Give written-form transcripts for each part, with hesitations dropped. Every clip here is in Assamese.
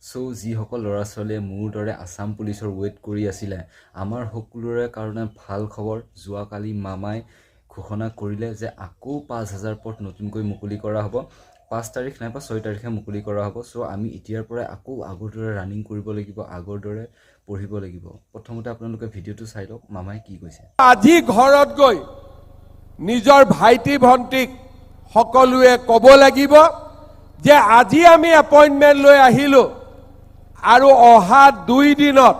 সো যিসকল ল'ৰা ছোৱালীয়ে মোৰ দৰে আসাম পুলিচৰ ৱেইট কৰি আছিলে আমাৰ সকলোৰে কাৰণে ভাল খবৰ যোৱাকালি মামাই ঘোষণা কৰিলে যে আকৌ 5000 পদ নতুনকৈ মুকলি কৰা হ'ব 5 তাৰিখ নাইবা 6 তাৰিখে মুকলি কৰা হ'ব সো আমি এতিয়াৰ পৰা আকৌ আগৰ দৰে ৰানিং কৰিব লাগিব আগৰ দৰে পঢ়িব লাগিব প্ৰথমতে আপোনালোকে ভিডিঅ'টো চাই লওক মামাই কি কৈছে আজি ঘৰত গৈ নিজৰ ভাইটি ভণ্টিক সকলোৱে ক'ব লাগিব যে আজি আমি এপইণ্টমেণ্ট লৈ আহিলো আৰু অহা 2 দিনত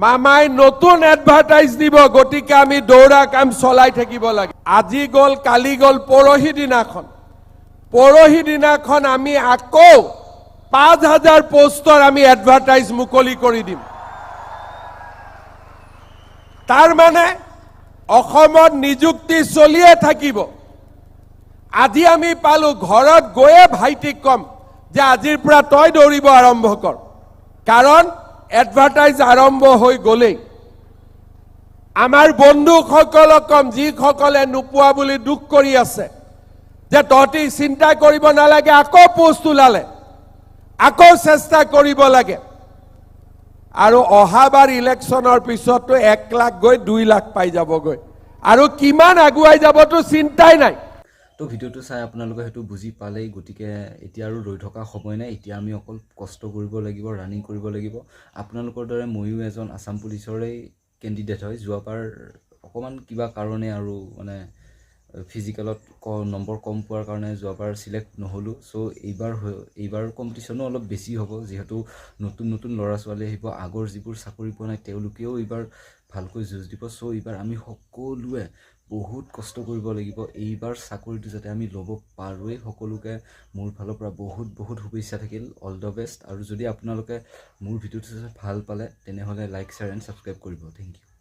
মামাই নতুন এডভাৰটাইজ দিব গতিকে আমি দৌৰা কাম চলাই থাকিব লাগে আজি গ'ল কালি গ'ল পৰহি দিনাখন আমি আকৌ 5000 পোষ্টৰ আমি এডভাৰটাইজ মুকলি কৰি দিম তাৰ মানে অসমত নিযুক্তি চলিয়ে থাকিব আজি আমি পালো ঘৰত গৈয়ে ভাইটিক কম যে আজিৰ পৰা তই দৌৰিব আৰম্ভ কৰ কাৰণ এডভাৰটাইজ আৰম্ভ হৈ গ'লেই আমাৰ বন্ধুসকলক কম যিসকলে নোপোৱা বুলি দুখ কৰি আছে যে তহঁতি চিন্তা কৰিব নালাগে আকৌ পোষ্ট ওলালে আকৌ চেষ্টা কৰিব লাগে আৰু অহাবাৰ ইলেকশ্যনৰ পিছতো 1 লাখ গৈ 2 লাখ পাই যাবগৈ আৰু কিমান আগুৱাই যাবতো চিন্তাই নাই তো ভিডিঅ'টো চাই আপোনালোকে হেতু বুজি পালেই গতিকে এতিয়া আৰু ৰৈ থকা সময় নাই এতিয়া আমি অকল কষ্ট কৰিব লাগিব ৰানিং কৰিব লাগিব আপোনালোকৰ দৰে ময়ো এজন আসাম পুলিচৰে কেণ্ডিডেট হয় যোৱাবাৰ অকমান কিবা কাৰণে আৰু মানে ফিজিকেলত নম্বৰ কম পোৱাৰ কাৰণে যোৱাবাৰ সিলেক্ট নহলো সো এইবাৰ কম্পিটিশনো অলপ বেছি হ'ব যেহেতু নতুন ল'ৰা ছোৱালী আহিব আগৰ যিবোৰ চাকৰি পোৱা নাই তেওঁলোকেও এইবাৰ ভালকৈ যুঁজ দিব সো এইবাৰ আমি সকলোৱে বহুত কষ্ট কৰিব লাগিব এইবাৰ চাকৰিটো যাতে আমি ল'ব পাৰোৱে সকলোকে মোৰ ফালৰ পৰা বহুত শুভেচ্ছা থাকিল অল দ্য বেষ্ট আৰু যদি আপোনালোকে মোৰ ভিডিঅ'টো ভাল পালে তেনেহলে লাইক শ্বেয়াৰ এণ্ড সাবস্ক্ৰাইব কৰিব থ্যাংক ইউ